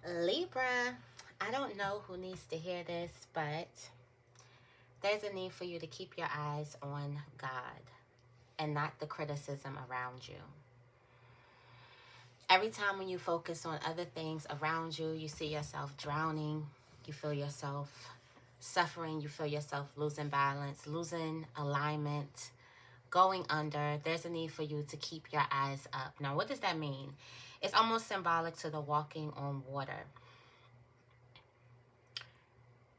Libra, I don't know who needs to hear this, but there's a need for you to keep your eyes on God and not the criticism around you. Every time when you focus on other things around you, you see yourself drowning, you feel yourself suffering, you feel yourself losing balance, losing alignment, going under. There's a need for you to keep your eyes up. Now, what does that mean? It's almost symbolic to the walking on water.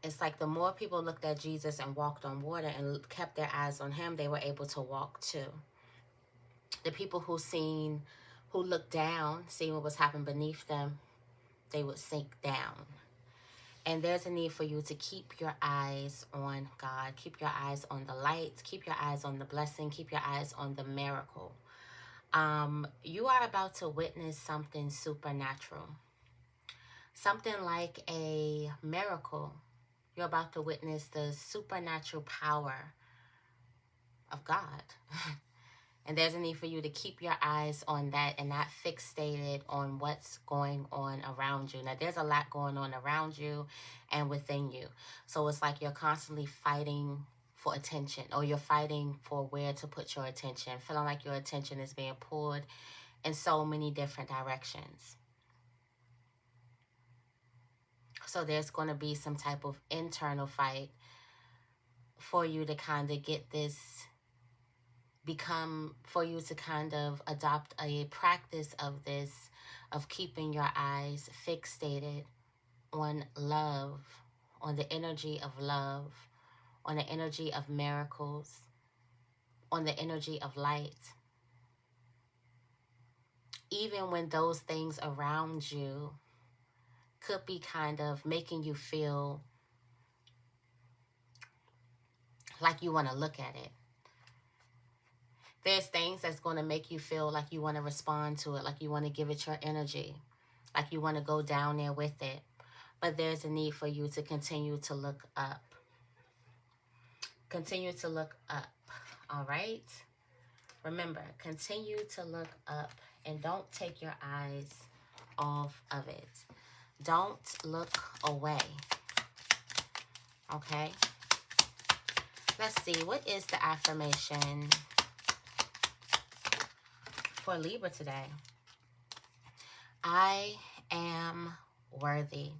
It's like the more people looked at Jesus and walked on water and kept their eyes on him, they were able to walk too. The people who looked down, seeing what was happening beneath them, they would sink down. And there's a need for you to keep your eyes on God. Keep your eyes on the light. Keep your eyes on the blessing. Keep your eyes on the miracle. You are about to witness something supernatural. Something like a miracle. You're about to witness the supernatural power of God. And there's a need for you to keep your eyes on that and not fixated on what's going on around you. Now, there's a lot going on around you and within you. So it's like you're constantly fighting for attention, or you're fighting for where to put your attention, feeling like your attention is being pulled in so many different directions. So there's going to be some type of internal fight for you to kind of get this, for you to kind of adopt a practice of this, of keeping your eyes fixated on love, on the energy of love, on the energy of miracles, on the energy of light. Even when those things around you could be kind of making you feel like you want to look at it. There's things that's going to make you feel like you want to respond to it, like you want to give it your energy, like you want to go down there with it. But there's a need for you to continue to look up. Continue to look up, all right? Remember, continue to look up and don't take your eyes off of it. Don't look away, okay? Let's see, what is the affirmation for Libra today? I am worthy.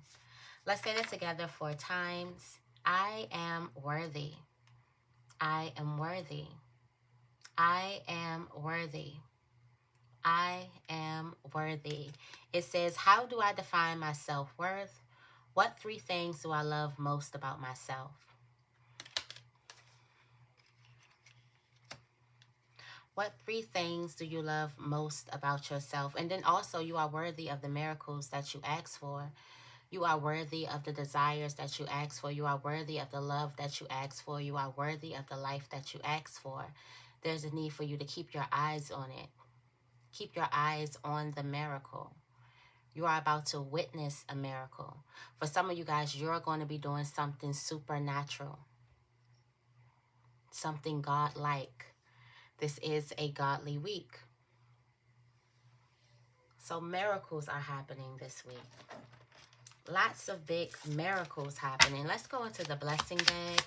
Let's say that together 4 times. I am worthy. I am worthy. I am worthy. I am worthy. It says, how do I define my self-worth? What 3 things do I love most about myself? What 3 things do you love most about yourself? And then also, you are worthy of the miracles that you ask for. You are worthy of the desires that you ask for. You are worthy of the love that you ask for. You are worthy of the life that you ask for. There's a need for you to keep your eyes on it. Keep your eyes on the miracle. You are about to witness a miracle. For some of you guys, you're going to be doing something supernatural. Something God-like. This is a godly week. So miracles are happening this week. Lots of big miracles happening. Let's go into the blessing bag.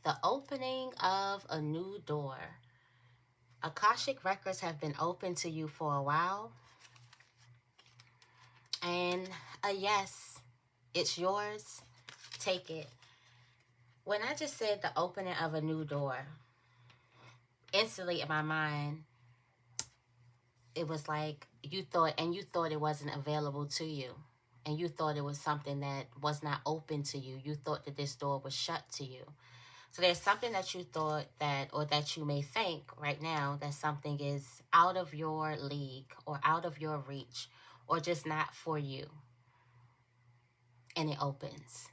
The opening of a new door. Akashic records have been open to you for a while. And a yes, it's yours. Take it. When I just said the opening of a new door, instantly in my mind, it was like you thought it wasn't available to you. And you thought it was something that was not open to you. You thought that this door was shut to you. So there's something that you thought that, or that you may think right now, that something is out of your league or out of your reach or just not for you. And it opens.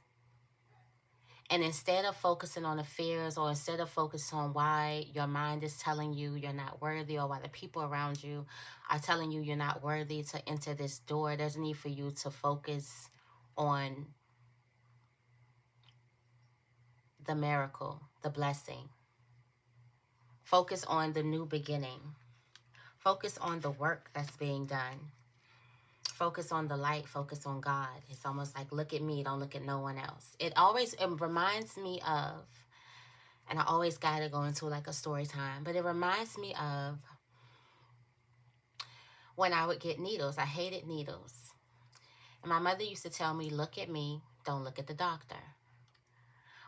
And instead of focusing on the fears, or instead of focusing on why your mind is telling you you're not worthy, or why the people around you are telling you you're not worthy to enter this door, there's a need for you to focus on the miracle, the blessing. Focus on the new beginning. Focus on the work that's being done. Focus on the light. Focus on God. It's almost like, look at me, don't look at no one else. It reminds me of, and I always got to go into like a story time, but it reminds me of when I would get needles. I hated needles. And my mother used to tell me, look at me, don't look at the doctor.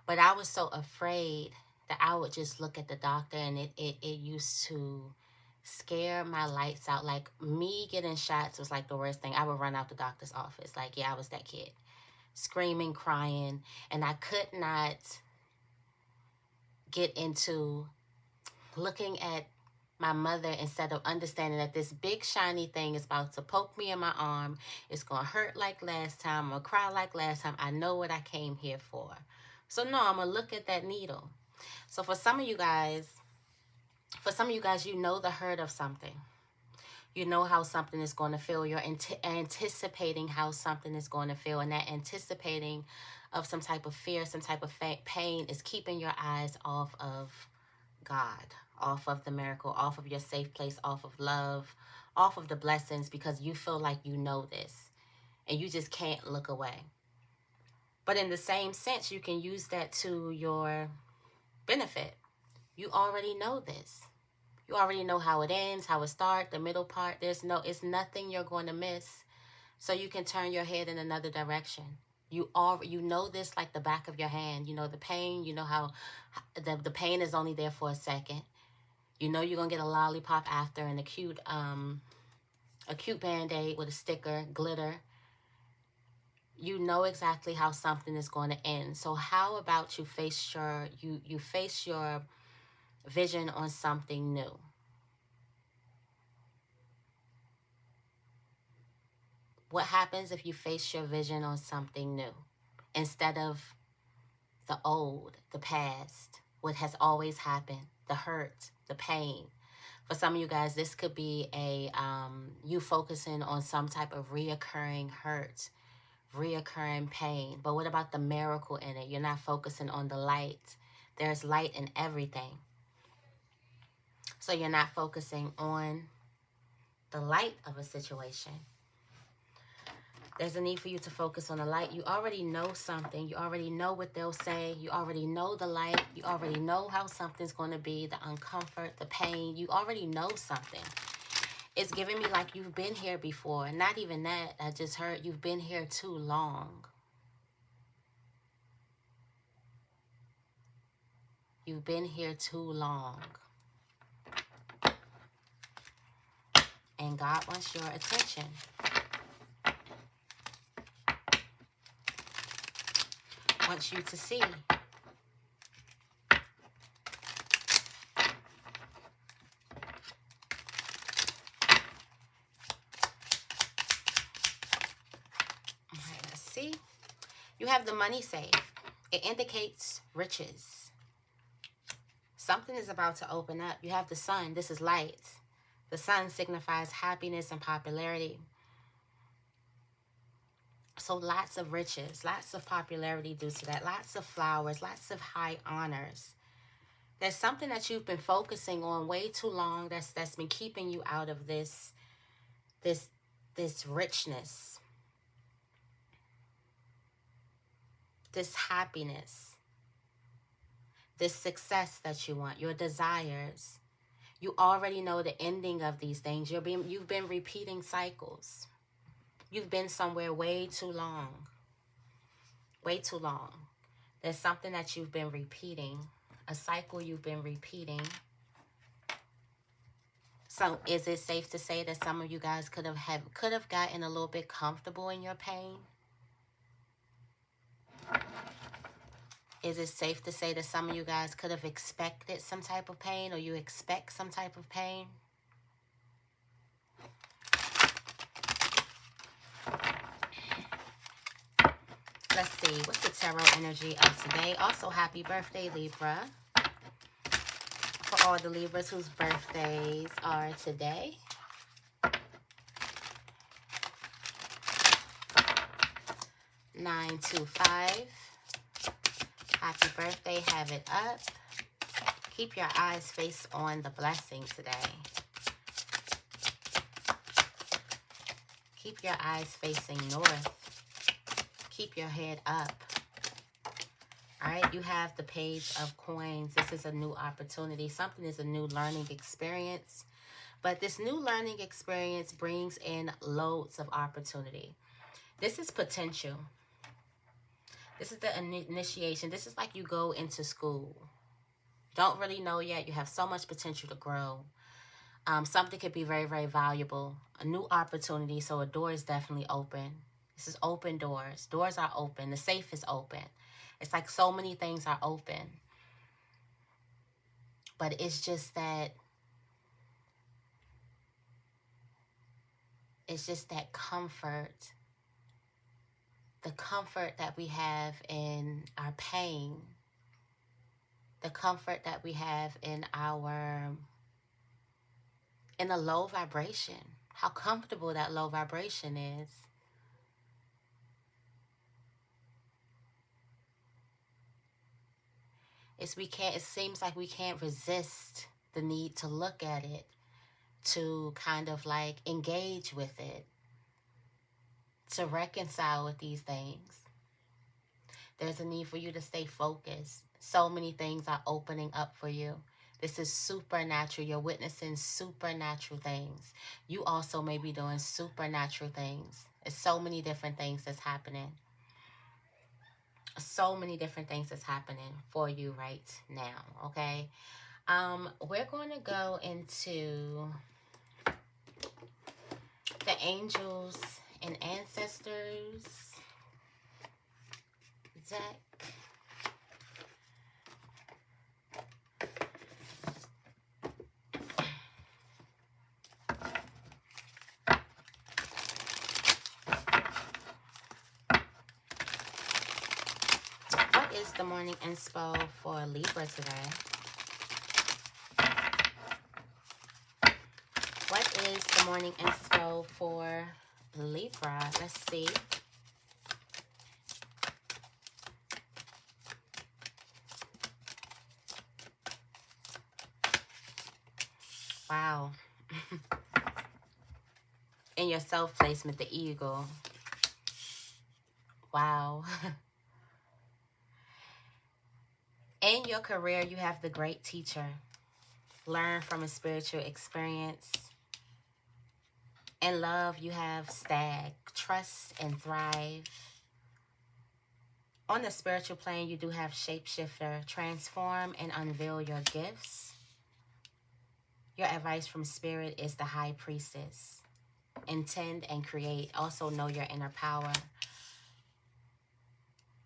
But I was so afraid that I would just look at the doctor, and it used to scare my lights out. Like, me getting shots was like the worst thing. I would run out the doctor's office. Like, yeah, I was that kid. Screaming, crying. And I could not get into looking at my mother instead of understanding that this big shiny thing is about to poke me in my arm. It's going to hurt like last time. I'm going to cry like last time. I know what I came here for. So no, I'm going to look at that needle. So for some of you guys, you know the hurt of something. You know how something is going to feel. You're anticipating how something is going to feel. And that anticipating of some type of fear, some type of pain is keeping your eyes off of God, off of the miracle, off of your safe place, off of love, off of the blessings, because you feel like you know this and you just can't look away. But in the same sense, you can use that to your benefit. You already know this. You already know how it ends, how it starts, the middle part. It's nothing you're going to miss. So you can turn your head in another direction. You know this like the back of your hand. You know the pain. You know how the pain is only there for a second. You know you're going to get a lollipop after, and a cute Band-Aid with a sticker, glitter. You know exactly how something is going to end. So how about you face your vision on something new? What happens if you face your vision on something new instead of the old, the past, what has always happened, the hurt, the pain? For some of you guys, this could be you focusing on some type of reoccurring hurt, reoccurring pain. But what about the miracle in it? You're not focusing on the light. There's light in everything. So you're not focusing on the light of a situation. There's a need for you to focus on the light. You already know something. You already know what they'll say. You already know the light. You already know how something's going to be, the uncomfort, the pain. You already know something. It's giving me like you've been here before. Not even that. I just heard you've been here too long. You've been here too long. And God wants your attention. Wants you to see. Let's see. You have the money safe. It indicates riches. Something is about to open up. You have the sun. This is light. The sun signifies happiness and popularity. So lots of riches, lots of popularity due to that, lots of flowers, lots of high honors. There's something that you've been focusing on way too long that's been keeping you out of this richness, this happiness, this success that you want, your desires. You already know the ending of these things. You've been repeating cycles. You've been somewhere way too long. Way too long. There's something that you've been repeating. A cycle you've been repeating. So is it safe to say that some of you guys could have gotten a little bit comfortable in your pain? Is it safe to say that some of you guys could have expected some type of pain, or you expect some type of pain? Let's see. What's the tarot energy of today? Also, happy birthday, Libra. For all the Libras whose birthdays are today. (925). Happy birthday. Have it up. Keep your eyes fixed on the blessing today. Keep your eyes facing north. Keep your head up. All right, you have the Page of Coins. This is a new opportunity. Something is a new learning experience. But this new learning experience brings in loads of opportunity. This is potential. This is the initiation. This is like you go into school. Don't really know yet. You have so much potential to grow. Something could be very, very valuable. A new opportunity. So a door is definitely open. This is open doors. Doors are open. The safe is open. It's like so many things are open. But it's just that comfort. The comfort that we have in our pain. The comfort that we have in the low vibration. How comfortable that low vibration is. It seems like we can't resist the need to look at it, to kind of like engage with it, to reconcile with these things. There's a need for you to stay focused. So many things are opening up for you. This is supernatural. You're witnessing supernatural things. You also may be doing supernatural things. There's so many different things that's happening. So many different things that's happening for you right now, okay? We're going to go into the angels and ancestors deck. What is the morning inspo for Libra today? What is the morning inspo for Libra? Let's see. Wow. In your self-placement, the eagle. Wow. In your career, you have the great teacher. Learn from a spiritual experience. In love, you have stag. Trust and thrive. On the spiritual plane, you do have shapeshifter. Transform and unveil your gifts. Your advice from spirit is the high priestess. Intend and create. Also know your inner power.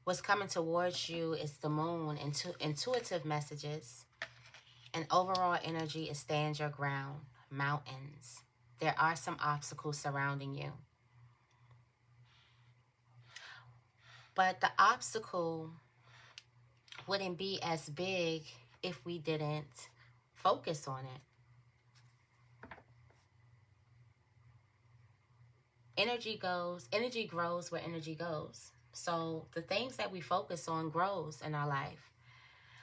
What's coming towards you is the moon. Intuitive messages. And overall energy is stand your ground. Mountains. There are some obstacles surrounding you. But the obstacle wouldn't be as big if we didn't focus on it. Energy grows where energy goes. So the things that we focus on grows in our life.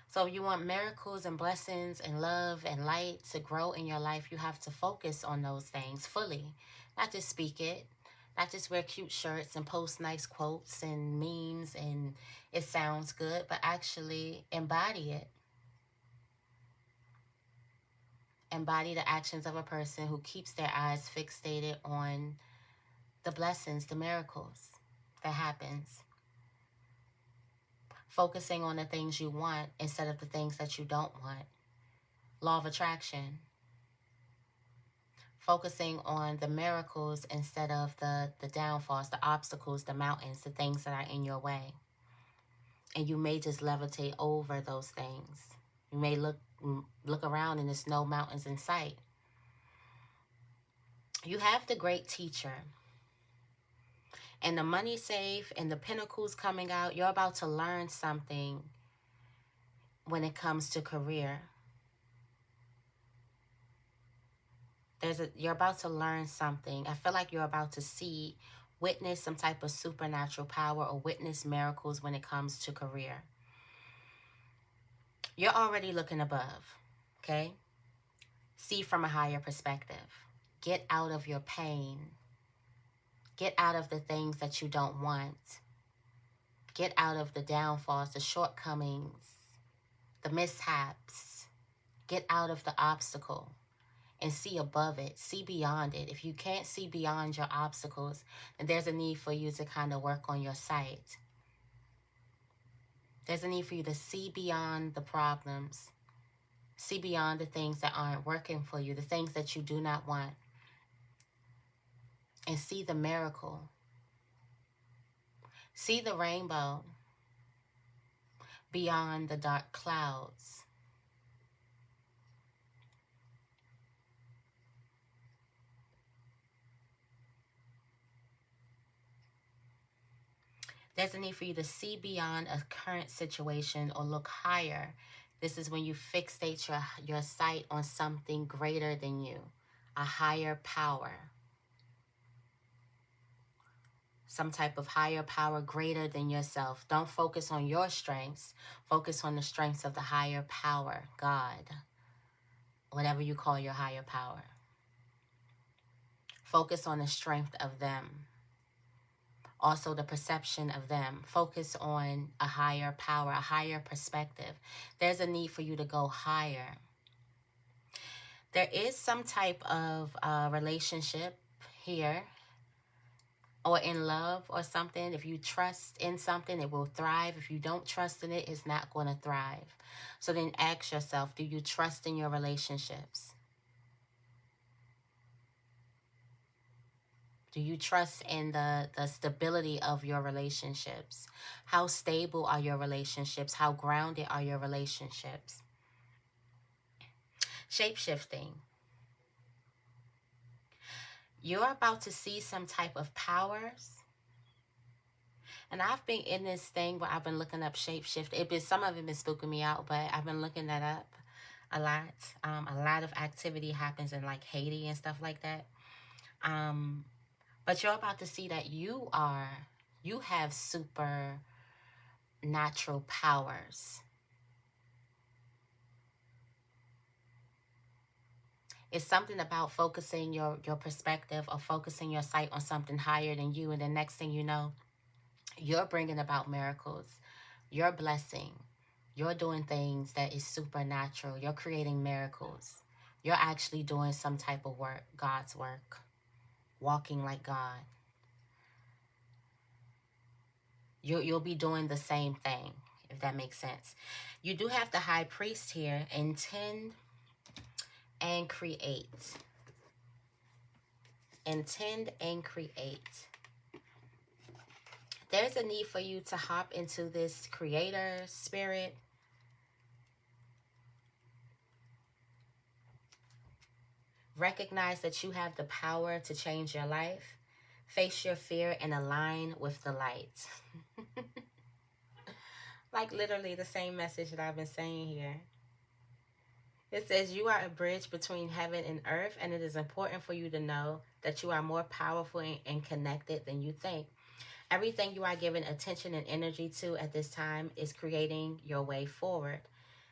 So if you want miracles and blessings and love and light to grow in your life, you have to focus on those things fully. Not just speak it. Not just wear cute shirts and post nice quotes and memes and it sounds good, but actually embody it. Embody the actions of a person who keeps their eyes fixated on the blessings, the miracles that happens. Focusing on the things you want instead of the things that you don't want. Law of attraction. Focusing on the miracles instead of the downfalls, the obstacles, the mountains, the things that are in your way. And you may just levitate over those things. You may look around and there's no mountains in sight. You have the great teacher. And the money safe and the pinnacles coming out. You're about to learn something when it comes to career. You're about to learn something. I feel like you're about to witness some type of supernatural power or witness miracles when it comes to career. You're already looking above, okay? See from a higher perspective. Get out of your pain. Get out of the things that you don't want. Get out of the downfalls, the shortcomings, the mishaps. Get out of the obstacle and see above it. See beyond it. If you can't see beyond your obstacles, then there's a need for you to kind of work on your sight. There's a need for you to see beyond the problems. See beyond the things that aren't working for you, the things that you do not want. And see the miracle. See the rainbow beyond the dark clouds. There's a need for you to see beyond a current situation or look higher. This is when you fixate your sight on something greater than you, a higher power. Some type of higher power greater than yourself. Don't focus on your strengths. Focus on the strengths of the higher power, God. Whatever you call your higher power. Focus on the strength of them. Also the perception of them. Focus on a higher power, a higher perspective. There's a need for you to go higher. There is some type of relationship here, or in love or something. If you trust in something, it will thrive. If you don't trust in it, it's not going to thrive. So then ask yourself, do you trust in your relationships? Do you trust in the stability of your relationships? How stable are your relationships? How grounded are your relationships? Shape-shifting. You're about to see some type of powers. And I've been in this thing where I've been looking up shape-shift. Some of it been spooking me out, but I've been looking that up a lot. A lot of activity happens in like Haiti and stuff like that. But you're about to see that you have supernatural powers. It's something about focusing your perspective or focusing your sight on something higher than you. And the next thing you know, you're bringing about miracles. You're blessing. You're doing things that is supernatural. You're creating miracles. You're actually doing some type of work, God's work. Walking like God. You'll be doing the same thing, if that makes sense. You do have the high priest here. Intend and create. Intend and create. There's a need for you to hop into this creator spirit. Recognize that you have the power to change your life. Face your fear and align with the light. Like literally the same message that I've been saying here. It says you are a bridge between heaven and earth, and it is important for you to know that you are more powerful and connected than you think. Everything you are giving attention and energy to at this time is creating your way forward.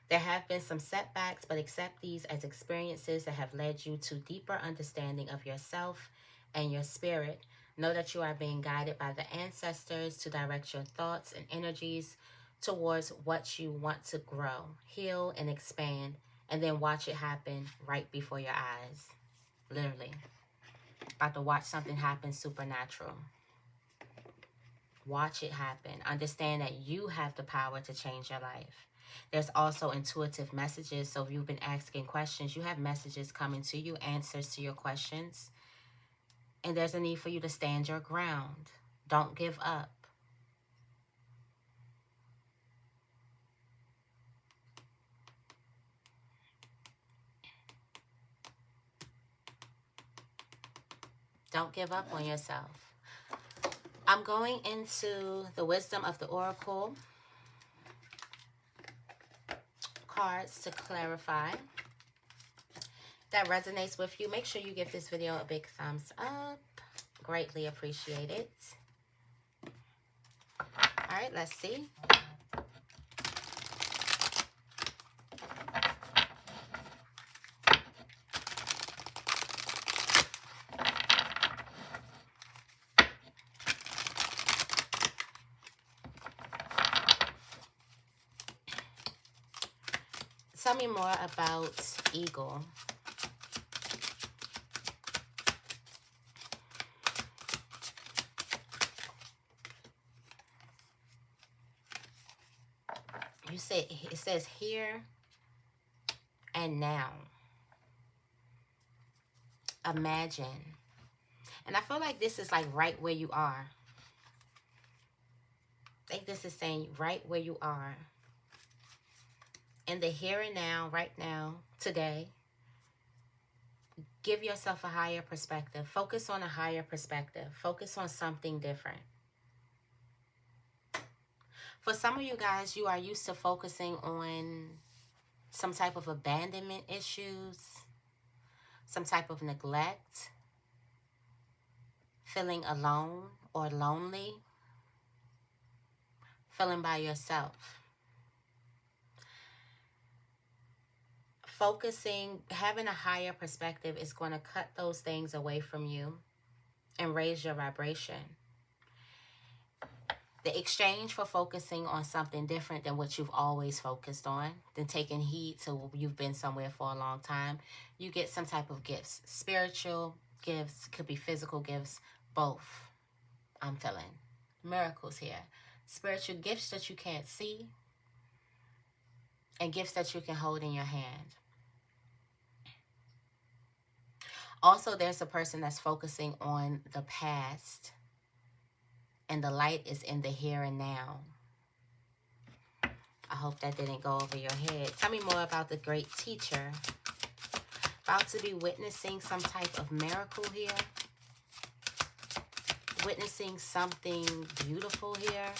There have been some setbacks, but accept these as experiences that have led you to deeper understanding of yourself and your spirit. Know that you are being guided by the ancestors to direct your thoughts and energies towards what you want to grow, heal, and expand, and then watch it happen right before your eyes. Literally. About to watch something happen supernatural. Watch it happen. Understand that you have the power to change your life. There's also intuitive messages. So if you've been asking questions, you have messages coming to you, answers to your questions. And there's a need for you to stand your ground. Don't give up. Don't give up on yourself. I'm going into the wisdom of the oracle cards to clarify. If that resonates with you, make sure you give this video a big thumbs up. Greatly appreciate it. All right, let's see. Tell me more about Eagle. You say, it says here and now. Imagine. And I feel like this is like right where you are. I think this is saying right where you are. In the here and now, right now, today. Give yourself a higher perspective. Focus on a higher perspective. Focus on something different. For some of you guys, you are used to focusing on some type of abandonment issues, some type of neglect, feeling alone or lonely, feeling by yourself. Focusing, having a higher perspective is going to cut those things away from you and raise your vibration. The exchange for focusing on something different than what you've always focused on, than taking heed to you've been somewhere for a long time, you get some type of gifts. Spiritual gifts, could be physical gifts, both. I'm feeling miracles here. Spiritual gifts that you can't see and gifts that you can hold in your hand. Also, there's a person that's focusing on the past, and the light is in the here and now. I hope that didn't go over your head. Tell me more about the great teacher. About to be witnessing some type of miracle here. Witnessing something beautiful here.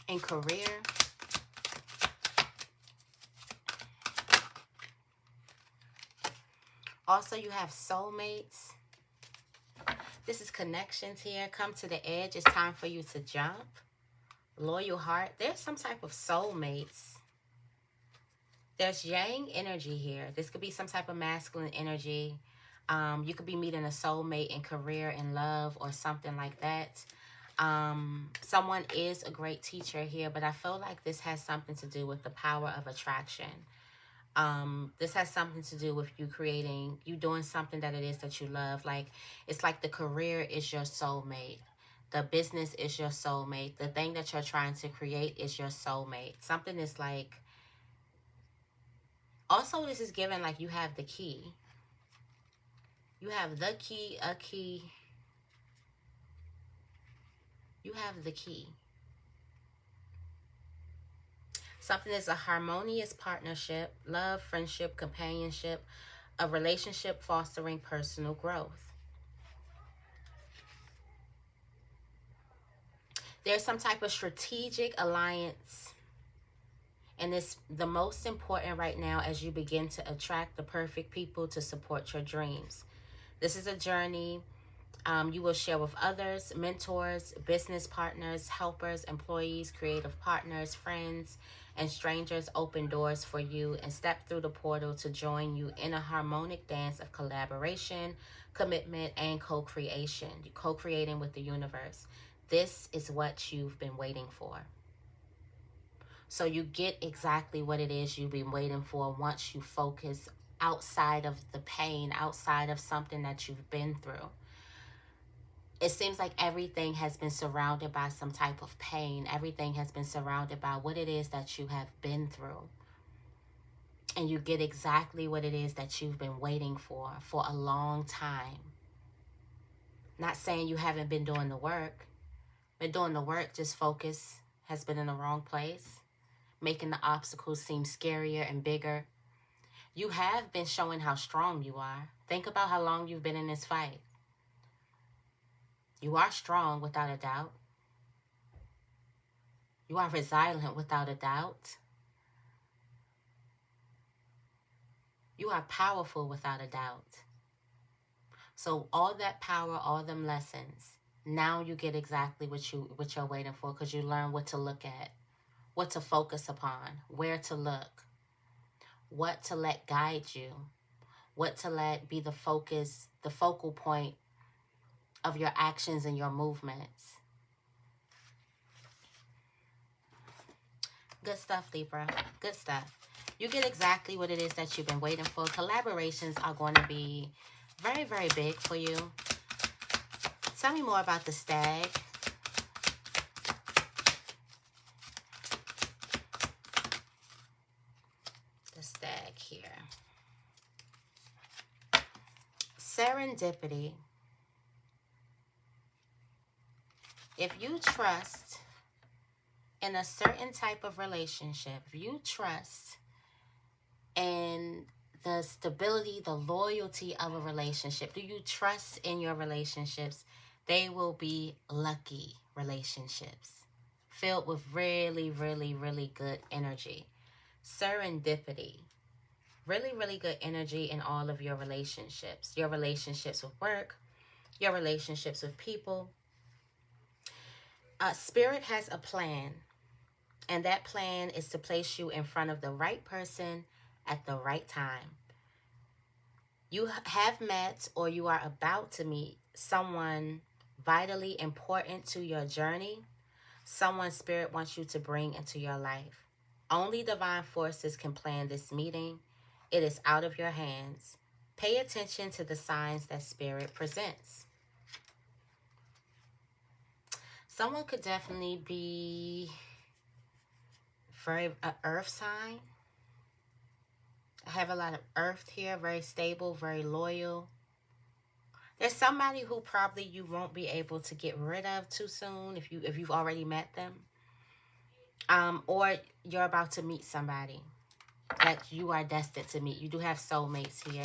In career. Also, you have soulmates. This is connections here. Come to the edge. It's time for you to jump. Loyal heart. There's some type of soulmates. There's yang energy here. This could be some type of masculine energy. You could be meeting a soulmate in career, in love, or something like that. Someone is a great teacher here, but I feel like this has something to do with the power of attraction. This has something to do with you doing something that it is that you love. Like, it's like the career is your soulmate. The business is your soulmate. The thing that you're trying to create is your soulmate. Something is like, also this is given like you have the key. You have the key, a key. You have the key. Something is a harmonious partnership, love, friendship, companionship, a relationship fostering personal growth. There's some type of strategic alliance. And it's the most important right now as you begin to attract the perfect people to support your dreams. This is a journey you will share with others, mentors, business partners, helpers, employees, creative partners, friends, and strangers. Open doors for you and step through the portal to join you in a harmonic dance of collaboration, commitment, and co-creation. You're co-creating with the universe. This is what you've been waiting for. So you get exactly what it is you've been waiting for once you focus outside of the pain, outside of something that you've been through. It seems like everything has been surrounded by some type of pain. Everything has been surrounded by what it is that you have been through. And you get exactly what it is that you've been waiting for a long time. Not saying you haven't been doing the work. Been doing the work, just focus has been in the wrong place. Making the obstacles seem scarier and bigger. You have been showing how strong you are. Think about how long you've been in this fight. You are strong without a doubt. You are resilient without a doubt. You are powerful without a doubt. So all that power, all them lessons, now you get exactly what you're waiting for, because you learn what to look at, what to focus upon, where to look, what to let guide you, what to let be the focus, the focal point of your actions and your movements. Good stuff, Libra. Good stuff. You get exactly what it is that you've been waiting for. Collaborations are going to be very, very big for you. Tell me more about the stag. The stag here. Serendipity. If you trust in a certain type of relationship, if you trust in the stability, the loyalty of a relationship, do you trust in your relationships? They will be lucky relationships filled with really, really, really good energy. Serendipity. Really, really good energy in all of your relationships. Your relationships with work, your relationships with people. Spirit has a plan. And that plan is to place you in front of the right person at the right time. You have met or you are about to meet someone vitally important to your journey. Someone Spirit wants you to bring into your life. Only divine forces can plan this meeting. It is out of your hands. Pay attention to the signs that Spirit presents. Someone could definitely be an earth sign. I have a lot of earth here, very stable, very loyal. There's somebody who probably you won't be able to get rid of too soon if you've already met them. Or you're about to meet somebody that you are destined to meet. You do have soulmates here.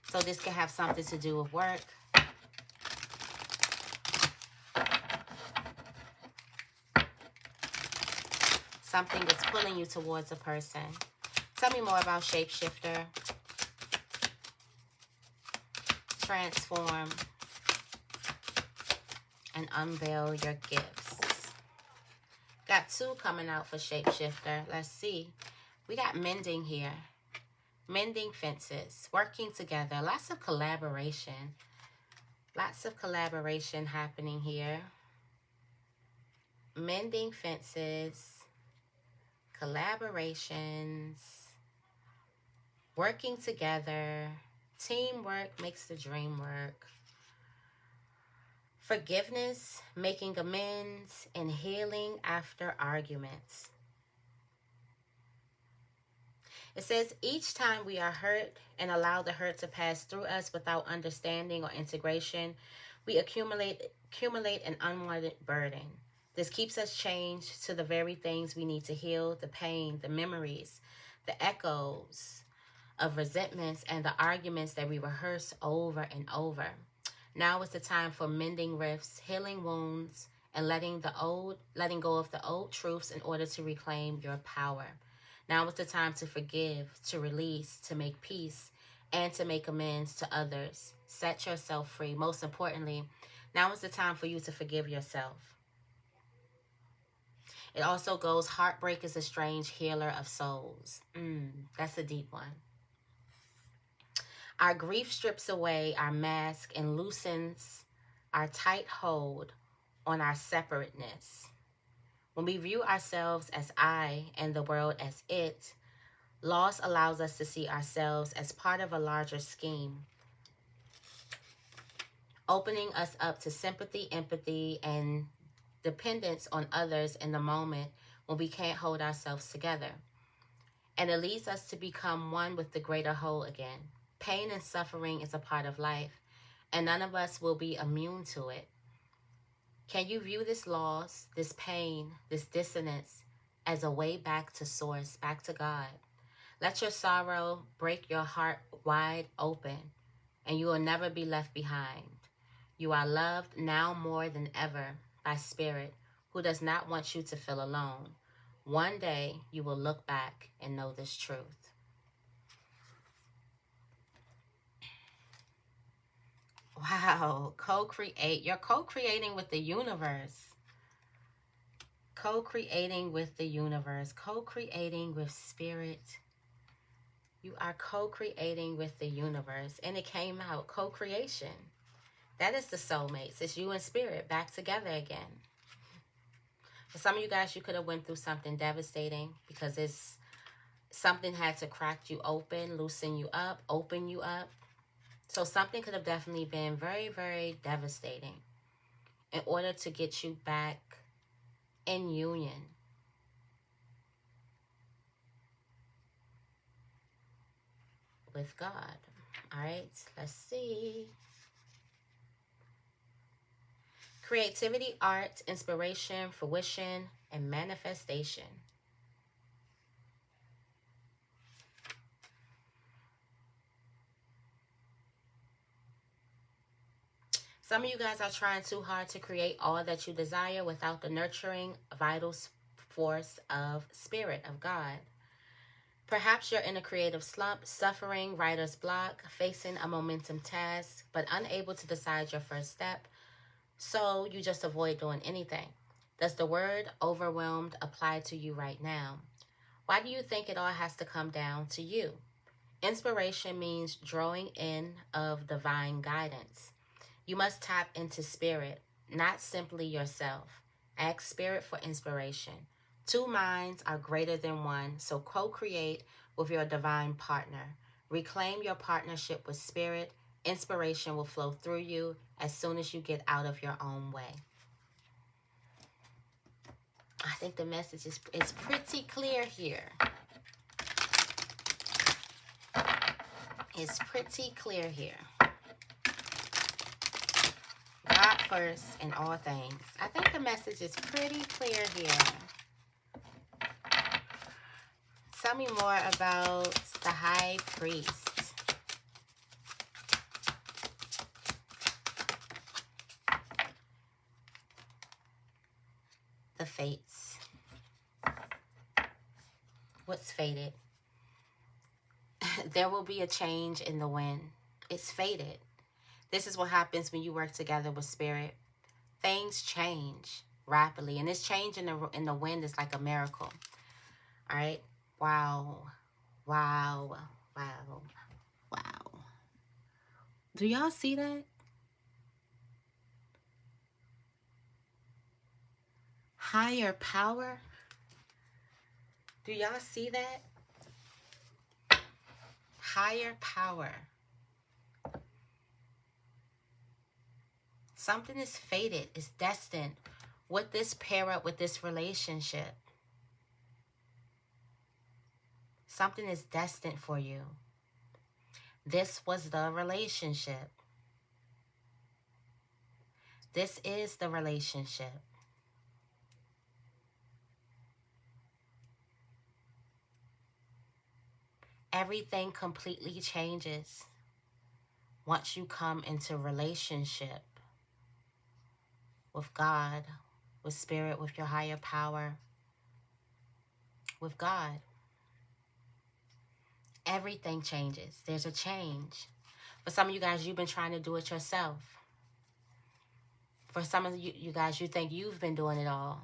So this could have something to do with work. Something that's pulling you towards a person. Tell me more about shapeshifter. Transform and unveil your gifts. Got 2 coming out for shapeshifter. Let's see. We got mending here. Mending fences. Working together. Lots of collaboration. Lots of collaboration happening here. Mending fences. Collaborations. Working together. Teamwork makes the dream work. Forgiveness, making amends, and healing after arguments. It says, each time we are hurt and allow the hurt to pass through us without understanding or integration, we accumulate an unwanted burden. This keeps us chained to the very things we need to heal, the pain, the memories, the echoes of resentments, and the arguments that we rehearse over and over. Now is the time for mending rifts, healing wounds, and letting go of the old truths in order to reclaim your power. Now is the time to forgive, to release, to make peace, and to make amends to others. Set yourself free. Most importantly, now is the time for you to forgive yourself. It also goes, heartbreak is a strange healer of souls. That's a deep one. Our grief strips away our mask and loosens our tight hold on our separateness. When we view ourselves as I and the world as it, loss allows us to see ourselves as part of a larger scheme, opening us up to sympathy, empathy, and dependence on others in the moment when we can't hold ourselves together. And it leads us to become one with the greater whole again. Pain and suffering is a part of life, and none of us will be immune to it. Can you view this loss, this pain, this dissonance as a way back to source, back to God? Let your sorrow break your heart wide open, and you will never be left behind. You are loved now more than ever by Spirit, who does not want you to feel alone. One day you will look back and know this truth. Wow, co-create. You're co-creating with the universe. Co-creating with the universe. Co-creating with Spirit. You are co-creating with the universe. And it came out, co-creation. That is the soulmates. It's you and spirit back together again. For some of you guys, you could have went through something devastating because something had to crack you open, loosen you up, open you up. So something could have definitely been very, very devastating in order to get you back in union. With God. All right, let's see. Creativity, art, inspiration, fruition, and manifestation. Some of you guys are trying too hard to create all that you desire without the nurturing, vital force of spirit of God. Perhaps you're in a creative slump, suffering writer's block, facing a momentum task, but unable to decide your first step, so you just avoid doing anything. Does the word overwhelmed apply to you right now? Why do you think it all has to come down to you? Inspiration means drawing in of divine guidance. You must tap into spirit, not simply yourself. Ask spirit for inspiration. Two minds are greater than one, so co-create with your divine partner. Reclaim your partnership with spirit. Inspiration will flow through you as soon as you get out of your own way. I think the message is pretty clear here. It's pretty clear here. God first in all things. I think the message is pretty clear here. Tell me more about the High Priest. The Fates. What's fated? There will be a change in the wind. It's fated. This is what happens when you work together with spirit. Things change rapidly. And this change in the wind is like a miracle. All right? Wow. Wow. Wow. Wow. Do y'all see that? Higher power. Do y'all see that? Higher power. Something is fated, is destined with this pair up, with this relationship. Something is destined for you. This was the relationship. This is the relationship. Everything completely changes once you come into relationship with God, with spirit, with your higher power, with God. Everything changes. There's a change. For some of you guys, you've been trying to do it yourself. For some of you guys, you think you've been doing it all.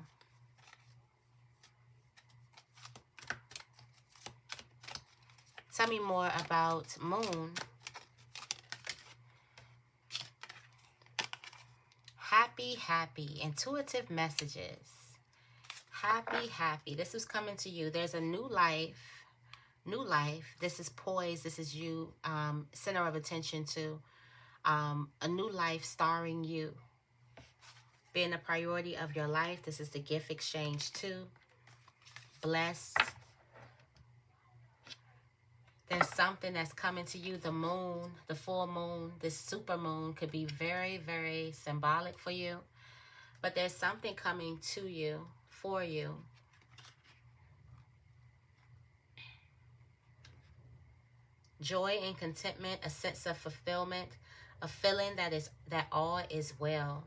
Tell me more about Moon. Happy, happy. Intuitive messages. Happy, happy. This is coming to you. There's a new life. New life. This is poised. This is you. Center of attention to. A new life starring you. Being a priority of your life. This is the gift exchange too. Blessed. There's something that's coming to you. The moon, the full moon, this super moon could be very, very symbolic for you. But there's something coming to you, for you. Joy and contentment, a sense of fulfillment, a feeling that all is well.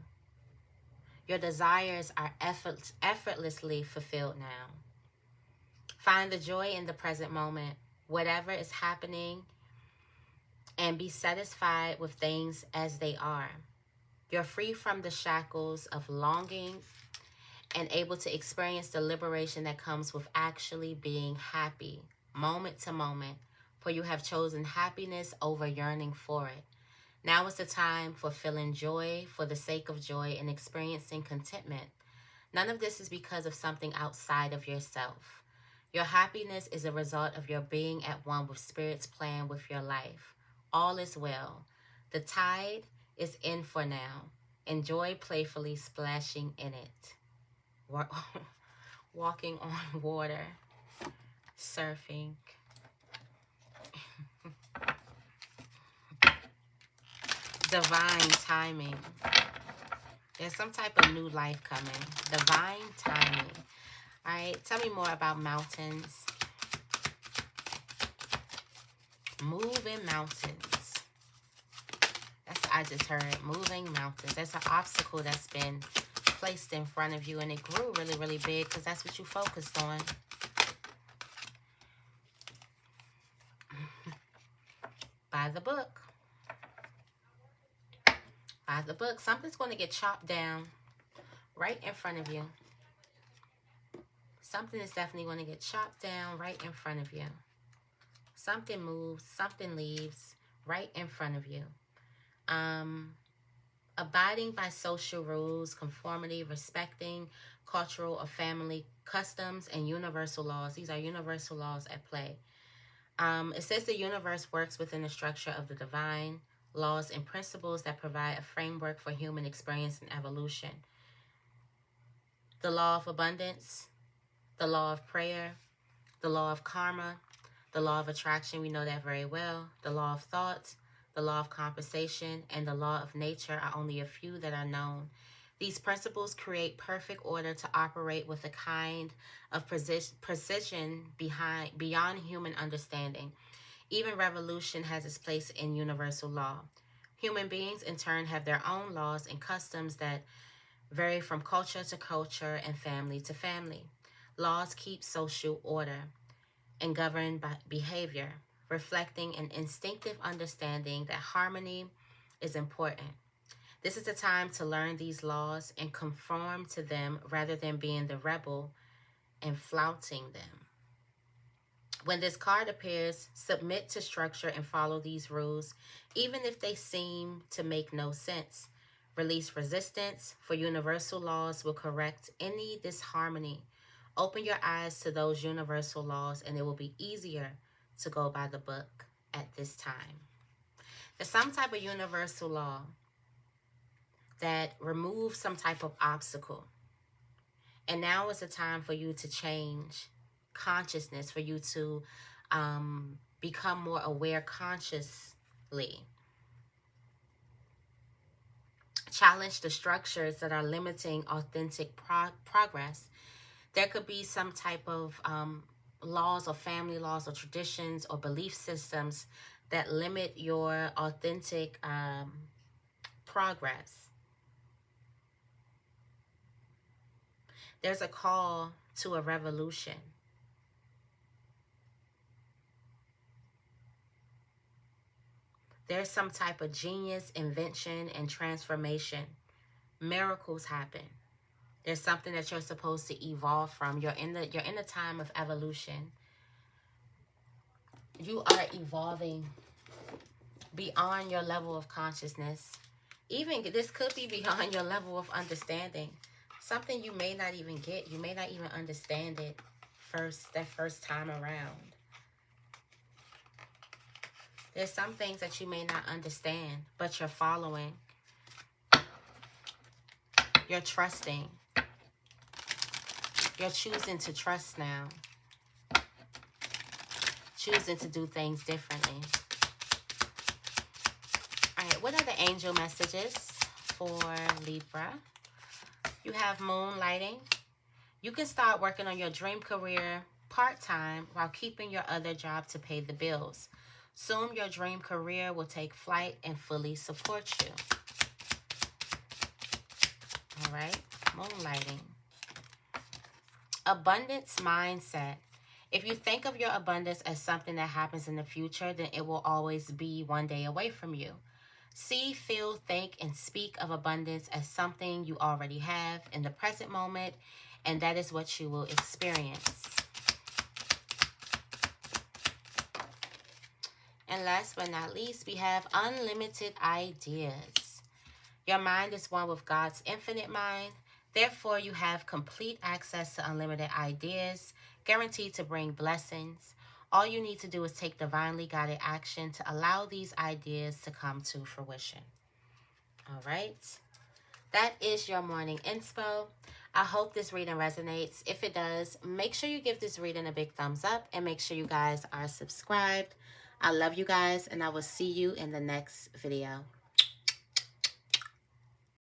Your desires are effortlessly fulfilled now. Find the joy in the present moment, whatever is happening, and be satisfied with things as they are. You're free from the shackles of longing and able to experience the liberation that comes with actually being happy, moment to moment, for you have chosen happiness over yearning for it. Now is the time for feeling joy for the sake of joy and experiencing contentment. None of this is because of something outside of yourself. Your happiness is a result of your being at one with Spirit's plan with your life. All is well. The tide is in for now. Enjoy playfully splashing in it. Walking on water. Surfing. Divine timing. There's some type of new life coming. Divine timing. All right, tell me more about mountains. Moving mountains. That's what I just heard. Moving mountains. There's an obstacle that's been placed in front of you, and it grew really, really big because that's what you focused on. By the book. By the book. Something's going to get chopped down right in front of you. Something is definitely going to get chopped down right in front of you. Something moves, something leaves right in front of you. Abiding by social rules, conformity, respecting cultural or family customs, and universal laws. These are universal laws at play. It says the universe works within the structure of the divine, laws and principles that provide a framework for human experience and evolution. The law of abundance, the law of prayer, the law of karma, the law of attraction, we know that very well, the law of thought, the law of compensation, and the law of nature are only a few that are known. These principles create perfect order to operate with a kind of precision beyond human understanding. Even revolution has its place in universal law. Human beings, in turn, have their own laws and customs that vary from culture to culture and family to family. Laws keep social order and govern by behavior, reflecting an instinctive understanding that harmony is important. This is the time to learn these laws and conform to them rather than being the rebel and flouting them. When this card appears, submit to structure and follow these rules, even if they seem to make no sense. Release resistance, for universal laws will correct any disharmony. Open your eyes to those universal laws, and it will be easier to go by the book at this time. There's some type of universal law that removes some type of obstacle. And now is the time for you to change consciousness, for you to become more aware consciously. Challenge the structures that are limiting authentic progress. There could be some type of laws or family laws or traditions or belief systems that limit your authentic progress. There's a call to a revolution. There's some type of genius, invention, and transformation. Miracles happen. There's something that you're supposed to evolve from. You're in the time of evolution. You are evolving beyond your level of consciousness. Even this could be beyond your level of understanding. Something you may not even get. You may not even understand it that first time around. There's some things that you may not understand, but you're following. You're trusting. You're choosing to trust now. Choosing to do things differently. All right, what are the angel messages for Libra? You have moonlighting. You can start working on your dream career part-time while keeping your other job to pay the bills. Soon your dream career will take flight and fully support you. All right, moonlighting. Abundance mindset. If you think of your abundance as something that happens in the future, then it will always be one day away from you. See, feel, think, and speak of abundance as something you already have in the present moment, and that is what you will experience. And last but not least, we have unlimited ideas. Your mind is one with God's infinite mind. Therefore, you have complete access to unlimited ideas, guaranteed to bring blessings. All you need to do is take divinely guided action to allow these ideas to come to fruition. All right. That is your morning inspo. I hope this reading resonates. If it does, make sure you give this reading a big thumbs up and make sure you guys are subscribed. I love you guys, and I will see you in the next video.